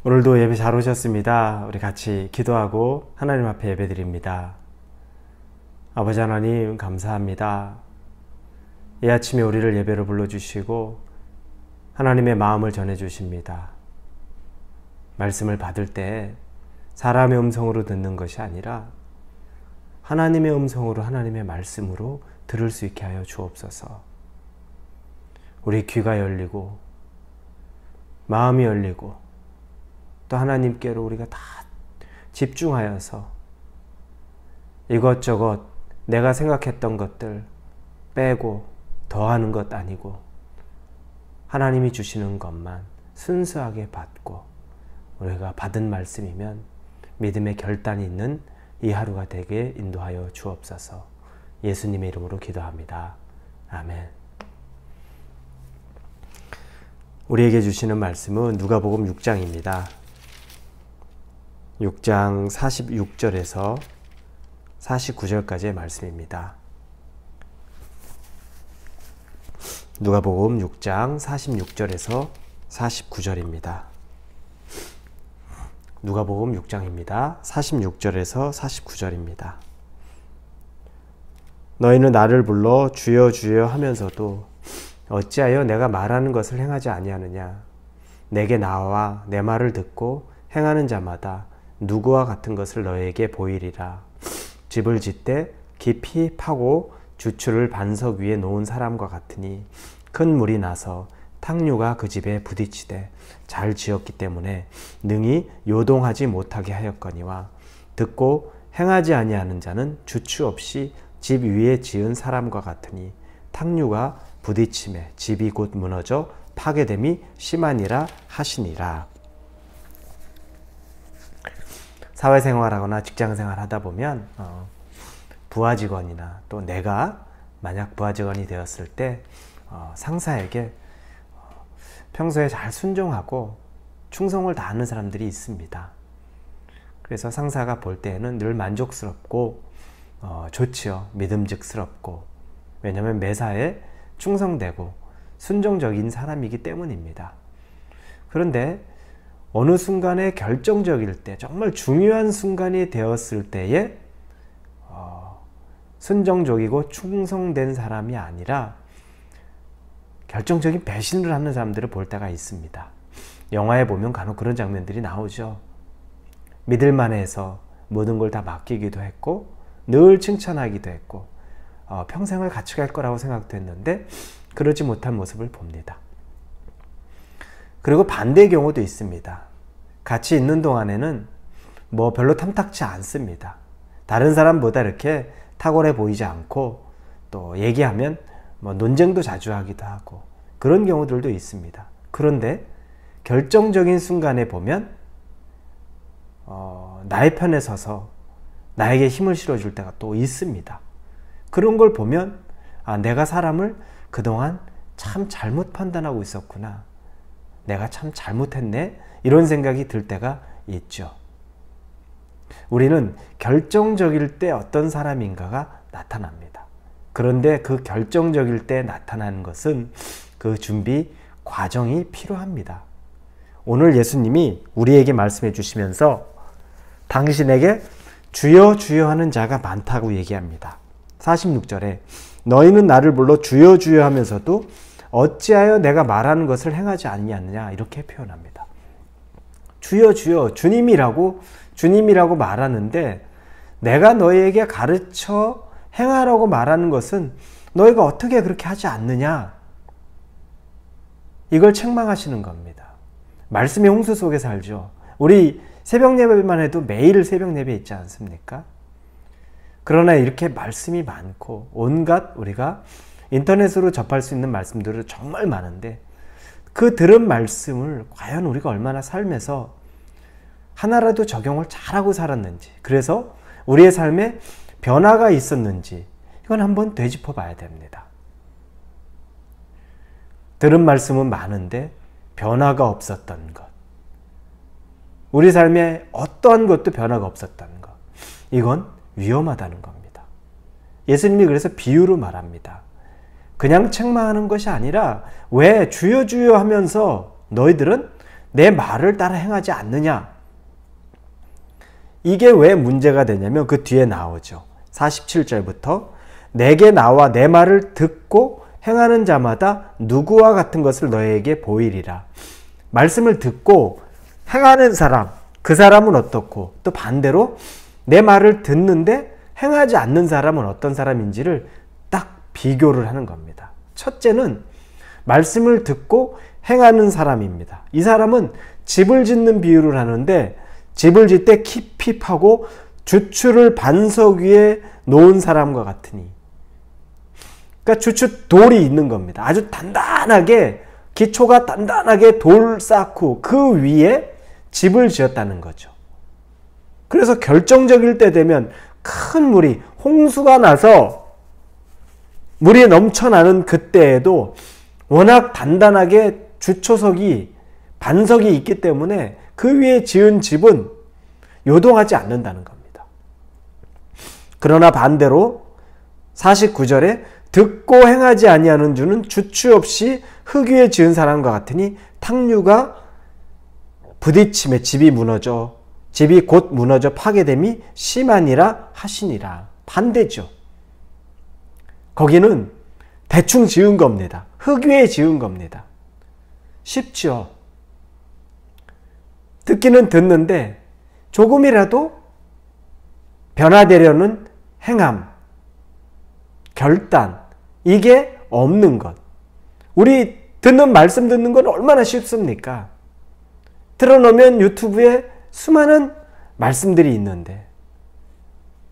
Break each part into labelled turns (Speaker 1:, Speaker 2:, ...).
Speaker 1: 오늘도 예배 잘 오셨습니다. 우리 같이 기도하고 하나님 앞에 예배 드립니다. 아버지 하나님 감사합니다. 이 아침에 우리를 예배로 불러주시고 하나님의 마음을 전해주십니다. 말씀을 받을 때 사람의 음성으로 듣는 것이 아니라 하나님의 음성으로 하나님의 말씀으로 들을 수 있게 하여 주옵소서. 우리 귀가 열리고 마음이 열리고 또 하나님께로 우리가 다 집중하여서 이것저것 내가 생각했던 것들 빼고 더하는 것 아니고 하나님이 주시는 것만 순수하게 받고 우리가 받은 말씀이면 믿음의 결단이 있는 이 하루가 되게 인도하여 주옵소서. 예수님의 이름으로 기도합니다. 아멘. 우리에게 주시는 말씀은 누가복음 6장입니다. 6장 46절에서 49절까지의 말씀입니다. 누가복음 6장 46절에서 49절입니다. 누가복음 6장입니다. 46절에서 49절입니다. 너희는 나를 불러 주여 주여 하면서도 어찌하여 내가 말하는 것을 행하지 아니하느냐. 내게 나와 내 말을 듣고 행하는 자마다 누구와 같은 것을 너희에게 보이리라. 집을 짓되 깊이 파고 주추를 반석 위에 놓은 사람과 같으니 큰 물이 나서 탕류가 그 집에 부딪히되 잘 지었기 때문에 능히 요동하지 못하게 하였거니와 듣고 행하지 아니하는 자는 주추 없이 집 위에 지은 사람과 같으니 탕류가 부딪힘에 집이 곧 무너져 파괴됨이 심하니라 하시니라. 사회생활하거나 직장생활 하다 보면 부하 직원이나 또 내가 만약 부하 직원이 되었을 때 상사에게 평소에 잘 순종하고 충성을 다하는 사람들이 있습니다. 그래서 상사가 볼 때에는 늘 만족스럽고 좋지요. 믿음직스럽고. 왜냐하면 매사에 충성되고 순종적인 사람이기 때문입니다. 그런데 어느 순간에 결정적일 때, 정말 중요한 순간이 되었을 때에 순종적이고 충성된 사람이 아니라 결정적인 배신을 하는 사람들을 볼 때가 있습니다. 영화에 보면 간혹 그런 장면들이 나오죠. 믿을만해서 모든 걸 다 맡기기도 했고 늘 칭찬하기도 했고 평생을 같이 갈 거라고 생각됐는데 그러지 못한 모습을 봅니다. 그리고 반대의 경우도 있습니다. 같이 있는 동안에는 뭐 별로 탐탁치 않습니다. 다른 사람보다 이렇게 탁월해 보이지 않고 또 얘기하면 뭐 논쟁도 자주 하기도 하고 그런 경우들도 있습니다. 그런데 결정적인 순간에 보면 나의 편에 서서 나에게 힘을 실어줄 때가 또 있습니다. 그런 걸 보면 내가 사람을 그동안 참 잘못 판단하고 있었구나. 내가 참 잘못했네. 이런 생각이 들 때가 있죠. 우리는 결정적일 때 어떤 사람인가가 나타납니다. 그런데 그 결정적일 때 나타나는 것은 그 준비 과정이 필요합니다. 오늘 예수님이 우리에게 말씀해 주시면서 당신에게 주여 주여 하는 자가 많다고 얘기합니다. 46절에 너희는 나를 불러 주여 주여 하면서도 어찌하여 내가 말하는 것을 행하지 아니하느냐 이렇게 표현합니다. 주여 주여 주님이라고 말하는데 내가 너희에게 가르쳐 행하라고 말하는 것은 너희가 어떻게 그렇게 하지 않느냐 이걸 책망하시는 겁니다. 말씀의 홍수 속에 살죠. 우리 새벽 예배만 해도 매일 새벽 예배 있지 않습니까? 그러나 이렇게 말씀이 많고 온갖 우리가 인터넷으로 접할 수 있는 말씀들은 정말 많은데 그 들은 말씀을 과연 우리가 얼마나 삶에서 하나라도 적용을 잘하고 살았는지, 그래서 우리의 삶에 변화가 있었는지 이건 한번 되짚어 봐야 됩니다. 들은 말씀은 많은데 변화가 없었던 것, 우리 삶에 어떠한 것도 변화가 없었던 것, 이건 위험하다는 겁니다. 예수님이 그래서 비유로 말합니다. 그냥 책망하는 것이 아니라 왜 주여 주여 하면서 너희들은 내 말을 따라 행하지 않느냐? 이게 왜 문제가 되냐면 그 뒤에 나오죠. 47절부터 내게 나와 내 말을 듣고 행하는 자마다 누구와 같은 것을 너에게 보이리라. 말씀을 듣고 행하는 사람, 그 사람은 어떻고, 또 반대로 내 말을 듣는데 행하지 않는 사람은 어떤 사람인지를 딱 비교를 하는 겁니다. 첫째는 말씀을 듣고 행하는 사람입니다. 이 사람은 집을 짓는 비유를 하는데 집을 짓 때 깊이 파고 주추를 반석 위에 놓은 사람과 같으니, 그러니까 주추 돌이 있는 겁니다. 아주 단단하게, 기초가 단단하게 돌 쌓고 그 위에 집을 지었다는 거죠. 그래서 결정적일 때 되면 큰 물이, 홍수가 나서 물이 넘쳐나는 그때에도 워낙 단단하게 주초석이, 반석이 있기 때문에 그 위에 지은 집은 요동하지 않는다는 겁니다. 그러나 반대로 49절에 듣고 행하지 아니하는 주는 주추 없이 흙 위에 지은 사람과 같으니 탕류가 부딪힘에 집이 곧 무너져 파괴됨이 심하니라 하시니라. 반대죠. 거기는 대충 지은 겁니다. 흙 위에 지은 겁니다. 쉽죠. 듣기는 듣는데 조금이라도 변화되려는 행함, 결단, 이게 없는 것. 우리 말씀 듣는 건 얼마나 쉽습니까? 틀어놓으면 유튜브에 수많은 말씀들이 있는데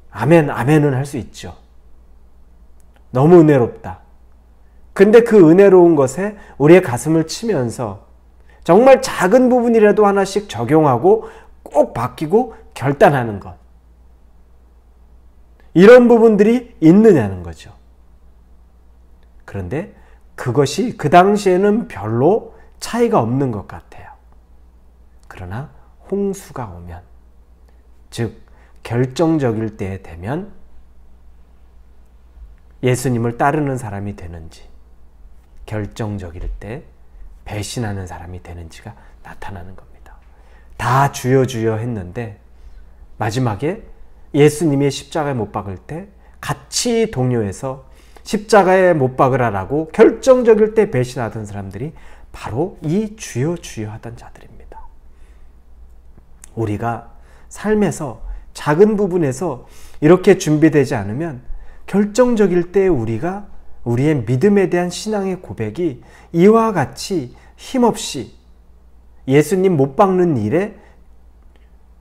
Speaker 1: 아멘, 아멘은 할 수 있죠. 너무 은혜롭다. 근데 그 은혜로운 것에 우리의 가슴을 치면서 정말 작은 부분이라도 하나씩 적용하고 꼭 바뀌고 결단하는 것. 이런 부분들이 있느냐는 거죠. 그런데 그것이 그 당시에는 별로 차이가 없는 것 같아요. 그러나 홍수가 오면, 즉 결정적일 때에 되면 예수님을 따르는 사람이 되는지, 결정적일 때 배신하는 사람이 되는지가 나타나는 겁니다. 다 주여 주여 했는데 마지막에 예수님이 십자가에 못 박을 때 같이 동요해서 십자가에 못 박으라라고 결정적일 때 배신하던 사람들이 바로 이 주여 주여 하던 자들입니다. 우리가 삶에서 작은 부분에서 이렇게 준비되지 않으면 결정적일 때 우리의 믿음에 대한 신앙의 고백이 이와 같이 힘없이 예수님 못 박는 일에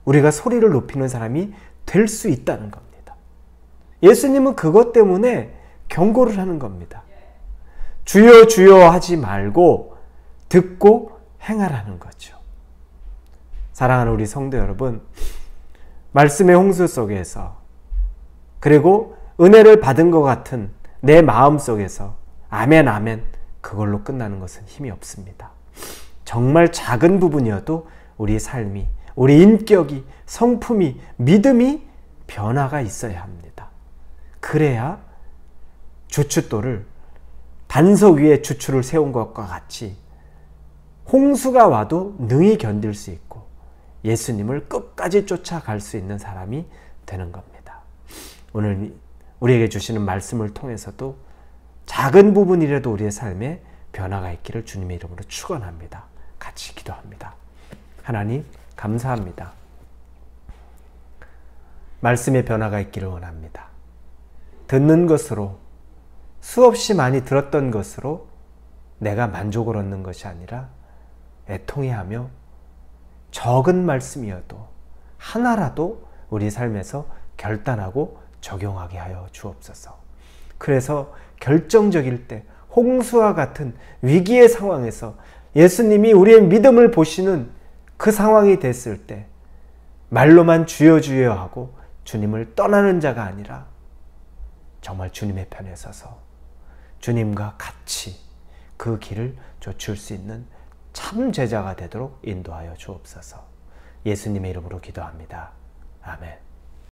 Speaker 1: 우리가 소리를 높이는 사람이 될 수 있다는 겁니다. 예수님은 그것 때문에 경고를 하는 겁니다. 주여 주여 하지 말고 듣고 행하라는 거죠. 사랑하는 우리 성도 여러분, 말씀의 홍수 속에서, 그리고 은혜를 받은 것 같은 내 마음 속에서 아멘 아멘 그걸로 끝나는 것은 힘이 없습니다. 정말 작은 부분이어도 우리 삶이, 우리 인격이, 성품이, 믿음이 변화가 있어야 합니다. 그래야 주춧돌을 반석 위에 주추를 세운 것과 같이 홍수가 와도 능히 견딜 수 있고 예수님을 끝까지 쫓아갈 수 있는 사람이 되는 겁니다. 오늘 우리에게 주시는 말씀을 통해서도 작은 부분이라도 우리의 삶에 변화가 있기를 주님의 이름으로 축원합니다. 같이 기도합니다. 하나님 감사합니다. 말씀의 변화가 있기를 원합니다. 듣는 것으로, 수없이 많이 들었던 것으로 내가 만족을 얻는 것이 아니라 애통해하며 적은 말씀이어도 하나라도 우리 삶에서 결단하고 적용하게 하여 주옵소서. 그래서 결정적일 때, 홍수와 같은 위기의 상황에서 예수님이 우리의 믿음을 보시는 그 상황이 됐을 때 말로만 주여 주여 하고 주님을 떠나는 자가 아니라 정말 주님의 편에 서서 주님과 같이 그 길을 좇을 수 있는 참 제자가 되도록 인도하여 주옵소서. 예수님의 이름으로 기도합니다. 아멘.